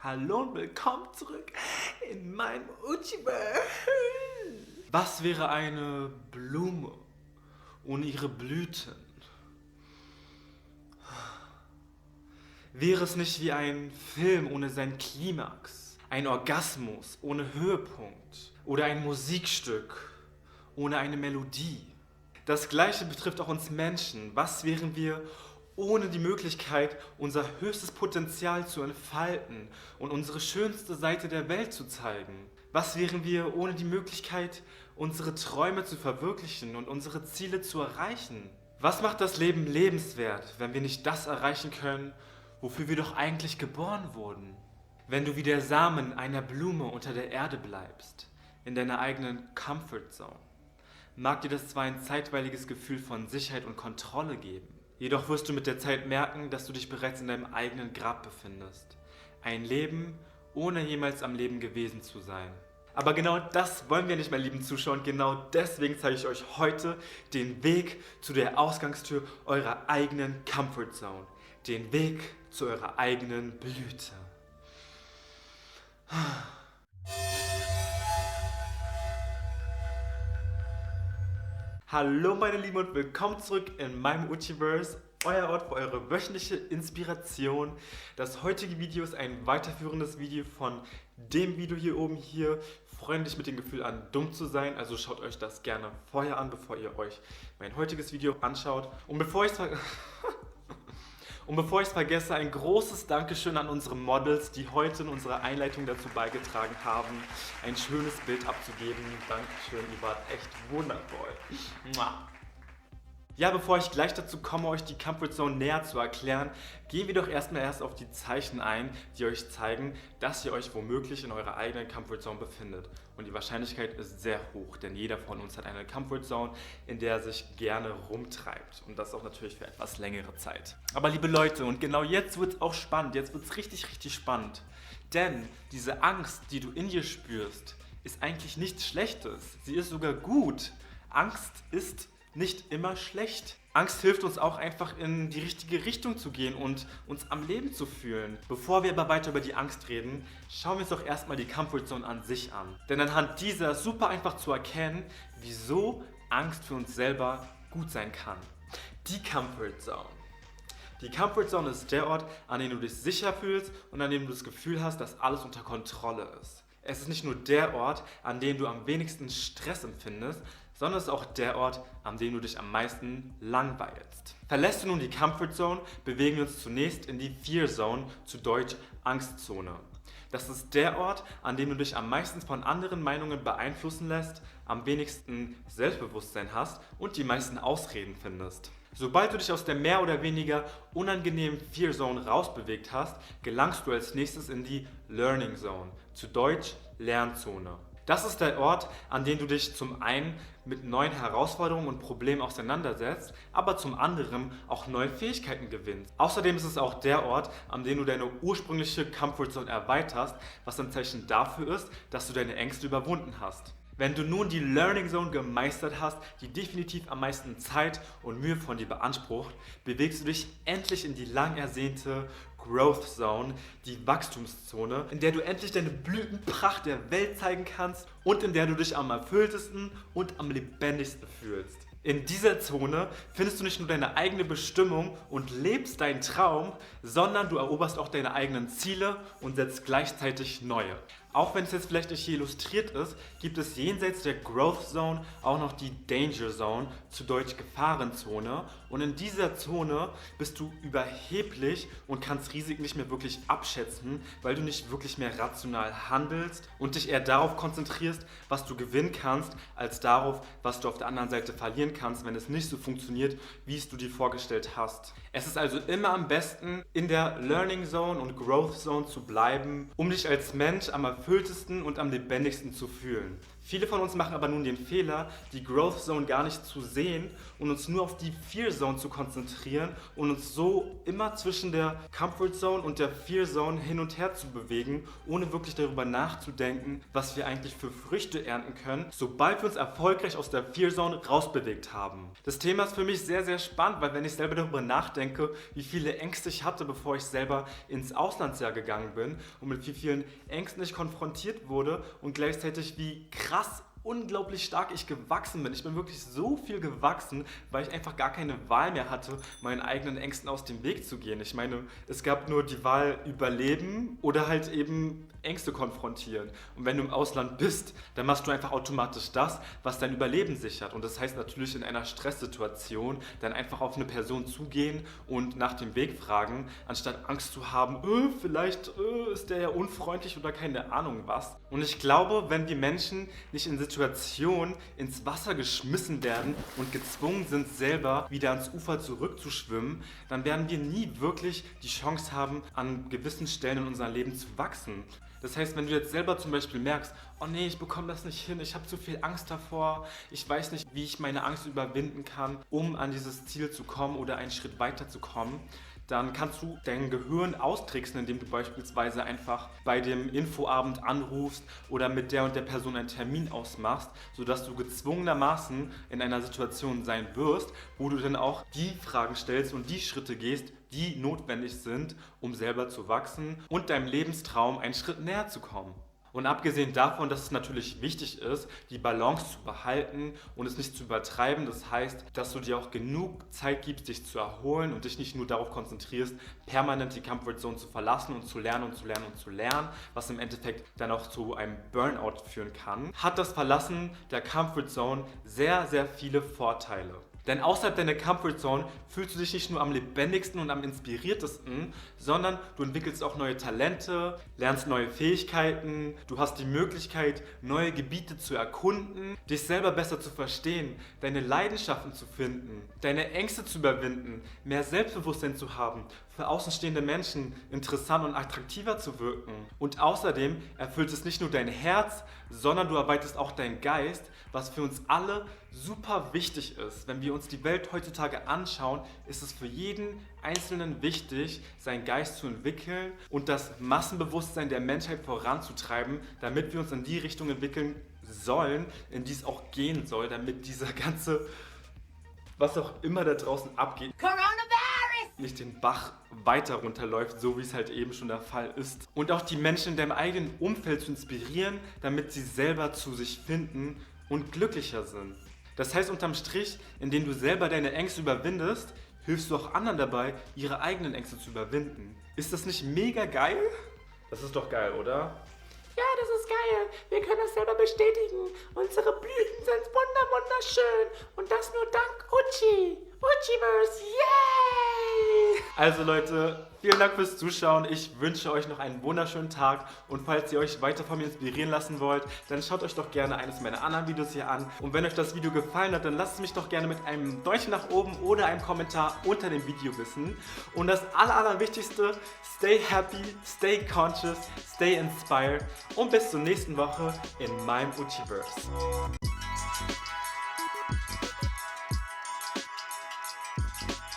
Hallo und willkommen zurück in meinem Uchiverse. Was wäre eine Blume ohne ihre Blüten? Wäre es nicht wie ein Film ohne seinen Klimax? Ein Orgasmus ohne Höhepunkt? Oder ein Musikstück ohne eine Melodie? Das Gleiche betrifft auch uns Menschen. Was wären wir ohne die Möglichkeit, unser höchstes Potenzial zu entfalten und unsere schönste Seite der Welt zu zeigen? Was wären wir ohne die Möglichkeit, unsere Träume zu verwirklichen und unsere Ziele zu erreichen? Was macht das Leben lebenswert, wenn wir nicht das erreichen können, wofür wir doch eigentlich geboren wurden? Wenn du wie der Samen einer Blume unter der Erde bleibst, in deiner eigenen Comfort Zone, mag dir das zwar ein zeitweiliges Gefühl von Sicherheit und Kontrolle geben, jedoch wirst du mit der Zeit merken, dass du dich bereits in deinem eigenen Grab befindest. Ein Leben, ohne jemals am Leben gewesen zu sein. Aber genau das wollen wir nicht, meine lieben Zuschauer, und genau deswegen zeige ich euch heute den Weg zu der Ausgangstür eurer eigenen Comfort Zone. Den Weg zu eurer eigenen Blüte. Hallo meine Lieben und willkommen zurück in meinem Uchiverse, euer Ort für eure wöchentliche Inspiration. Das heutige Video ist ein weiterführendes Video von dem Video hier oben hier. Freuen dich mit dem Gefühl an, dumm zu sein, also schaut euch das gerne vorher an, bevor ihr euch mein heutiges Video anschaut. Und bevor ich es vergesse, ein großes Dankeschön an unsere Models, die heute in unserer Einleitung dazu beigetragen haben, ein schönes Bild abzugeben. Dankeschön, ihr wart echt wundervoll. Mua. Ja, bevor ich gleich dazu komme, euch die Comfort Zone näher zu erklären, gehen wir doch erstmal auf die Zeichen ein, die euch zeigen, dass ihr euch womöglich in eurer eigenen Comfort Zone befindet. Und die Wahrscheinlichkeit ist sehr hoch, denn jeder von uns hat eine Comfort Zone, in der er sich gerne rumtreibt. Und das auch natürlich für etwas längere Zeit. Aber liebe Leute, und genau jetzt wird es auch spannend, jetzt wird es richtig, richtig spannend. Denn diese Angst, die du in dir spürst, ist eigentlich nichts Schlechtes. Sie ist sogar gut. Angst ist nicht immer schlecht. Angst hilft uns auch einfach in die richtige Richtung zu gehen und uns am Leben zu fühlen. Bevor wir aber weiter über die Angst reden, schauen wir uns doch erstmal die Comfort Zone an sich an. Denn anhand dieser ist super einfach zu erkennen, wieso Angst für uns selber gut sein kann. Die Comfort Zone. Die Comfort Zone ist der Ort, an dem du dich sicher fühlst und an dem du das Gefühl hast, dass alles unter Kontrolle ist. Es ist nicht nur der Ort, an dem du am wenigsten Stress empfindest, sondern es ist auch der Ort, an dem du dich am meisten langweilst. Verlässt du nun die Comfort Zone, bewegen wir uns zunächst in die Fear Zone, zu Deutsch Angstzone. Das ist der Ort, an dem du dich am meisten von anderen Meinungen beeinflussen lässt, am wenigsten Selbstbewusstsein hast und die meisten Ausreden findest. Sobald du dich aus der mehr oder weniger unangenehmen Fear Zone rausbewegt hast, gelangst du als nächstes in die Learning Zone, zu Deutsch Lernzone. Das ist der Ort, an dem du dich zum einen mit neuen Herausforderungen und Problemen auseinandersetzt, aber zum anderen auch neue Fähigkeiten gewinnst. Außerdem ist es auch der Ort, an dem du deine ursprüngliche Comfort Zone erweiterst, was ein Zeichen dafür ist, dass du deine Ängste überwunden hast. Wenn du nun die Learning Zone gemeistert hast, die definitiv am meisten Zeit und Mühe von dir beansprucht, bewegst du dich endlich in die lang ersehnte Growth Zone, die Wachstumszone, in der du endlich deine Blütenpracht der Welt zeigen kannst und in der du dich am erfülltesten und am lebendigsten fühlst. In dieser Zone findest du nicht nur deine eigene Bestimmung und lebst deinen Traum, sondern du eroberst auch deine eigenen Ziele und setzt gleichzeitig neue. Auch wenn es jetzt vielleicht nicht hier illustriert ist, gibt es jenseits der Growth Zone auch noch die Danger Zone, zu Deutsch Gefahrenzone. Und in dieser Zone bist du überheblich und kannst Risiken nicht mehr wirklich abschätzen, weil du nicht wirklich mehr rational handelst und dich eher darauf konzentrierst, was du gewinnen kannst, als darauf, was du auf der anderen Seite verlieren kannst, wenn es nicht so funktioniert, wie es du dir vorgestellt hast. Es ist also immer am besten, in der Learning Zone und Growth Zone zu bleiben, um dich als Mensch am erfülltesten und am lebendigsten zu fühlen. Viele von uns machen aber nun den Fehler, die Growth Zone gar nicht zu sehen und uns nur auf die Fear Zone zu konzentrieren und uns so immer zwischen der Comfort Zone und der Fear Zone hin und her zu bewegen, ohne wirklich darüber nachzudenken, was wir eigentlich für Früchte ernten können, sobald wir uns erfolgreich aus der Fear Zone rausbewegt haben. Das Thema ist für mich sehr, sehr spannend, weil wenn ich selber darüber nachdenke, wie viele Ängste ich hatte, bevor ich selber ins Auslandsjahr gegangen bin und mit wie vielen Ängsten ich konfrontiert wurde und gleichzeitig wie krass unglaublich stark ich gewachsen bin. Ich bin wirklich so viel gewachsen, weil ich einfach gar keine Wahl mehr hatte, meinen eigenen Ängsten aus dem Weg zu gehen. Ich meine, es gab nur die Wahl überleben oder halt eben Ängste konfrontieren. Und wenn du im Ausland bist, dann machst du einfach automatisch das, was dein Überleben sichert. Und das heißt natürlich in einer Stresssituation dann einfach auf eine Person zugehen und nach dem Weg fragen, anstatt Angst zu haben, vielleicht ist der ja unfreundlich oder keine Ahnung was. Und ich glaube, wenn wir Menschen nicht in Situationen ins Wasser geschmissen werden und gezwungen sind, selber wieder ans Ufer zurückzuschwimmen, dann werden wir nie wirklich die Chance haben, an gewissen Stellen in unserem Leben zu wachsen. Das heißt, wenn du jetzt selber zum Beispiel merkst, oh nee, ich bekomme das nicht hin, ich habe zu viel Angst davor, ich weiß nicht, wie ich meine Angst überwinden kann, um an dieses Ziel zu kommen oder einen Schritt weiter zu kommen, dann kannst du dein Gehirn austricksen, indem du beispielsweise einfach bei dem Infoabend anrufst oder mit der und der Person einen Termin ausmachst, sodass du gezwungenermaßen in einer Situation sein wirst, wo du dann auch die Fragen stellst und die Schritte gehst, die notwendig sind, um selber zu wachsen und deinem Lebenstraum einen Schritt näher zu kommen. Und abgesehen davon, dass es natürlich wichtig ist, die Balance zu behalten und es nicht zu übertreiben, das heißt, dass du dir auch genug Zeit gibst, dich zu erholen und dich nicht nur darauf konzentrierst, permanent die Comfort Zone zu verlassen und zu lernen und zu lernen und zu lernen, was im Endeffekt dann auch zu einem Burnout führen kann, hat das Verlassen der Comfort Zone sehr, sehr viele Vorteile. Denn außerhalb deiner Comfort Zone fühlst du dich nicht nur am lebendigsten und am inspiriertesten, sondern du entwickelst auch neue Talente, lernst neue Fähigkeiten, du hast die Möglichkeit, neue Gebiete zu erkunden, dich selber besser zu verstehen, deine Leidenschaften zu finden, deine Ängste zu überwinden, mehr Selbstbewusstsein zu haben, für außenstehende Menschen interessant und attraktiver zu wirken. Und außerdem erfüllt es nicht nur dein Herz, sondern du erweiterst auch deinen Geist, was für uns alle super wichtig ist. Wenn wir uns die Welt heutzutage anschauen, ist es für jeden Einzelnen wichtig, seinen Geist zu entwickeln und das Massenbewusstsein der Menschheit voranzutreiben, damit wir uns in die Richtung entwickeln sollen, in die es auch gehen soll, damit dieser ganze, was auch immer da draußen abgeht, nicht den Bach weiter runterläuft, so wie es halt eben schon der Fall ist. Und auch die Menschen in deinem eigenen Umfeld zu inspirieren, damit sie selber zu sich finden und glücklicher sind. Das heißt unterm Strich, indem du selber deine Ängste überwindest, hilfst du auch anderen dabei, ihre eigenen Ängste zu überwinden. Ist das nicht mega geil? Das ist doch geil, oder? Ja, das ist geil. Wir können das selber bestätigen. Unsere Blüten sind wunderschön. Und das nur dank Uchi. Uchiverse, yay! Also Leute, vielen Dank fürs Zuschauen. Ich wünsche euch noch einen wunderschönen Tag. Und falls ihr euch weiter von mir inspirieren lassen wollt, dann schaut euch doch gerne eines meiner anderen Videos hier an. Und wenn euch das Video gefallen hat, dann lasst es mich doch gerne mit einem Däumchen nach oben oder einem Kommentar unter dem Video wissen. Und das Allerwichtigste, stay happy, stay conscious, stay inspired. Und bis zur nächsten Woche in meinem Uchiverse.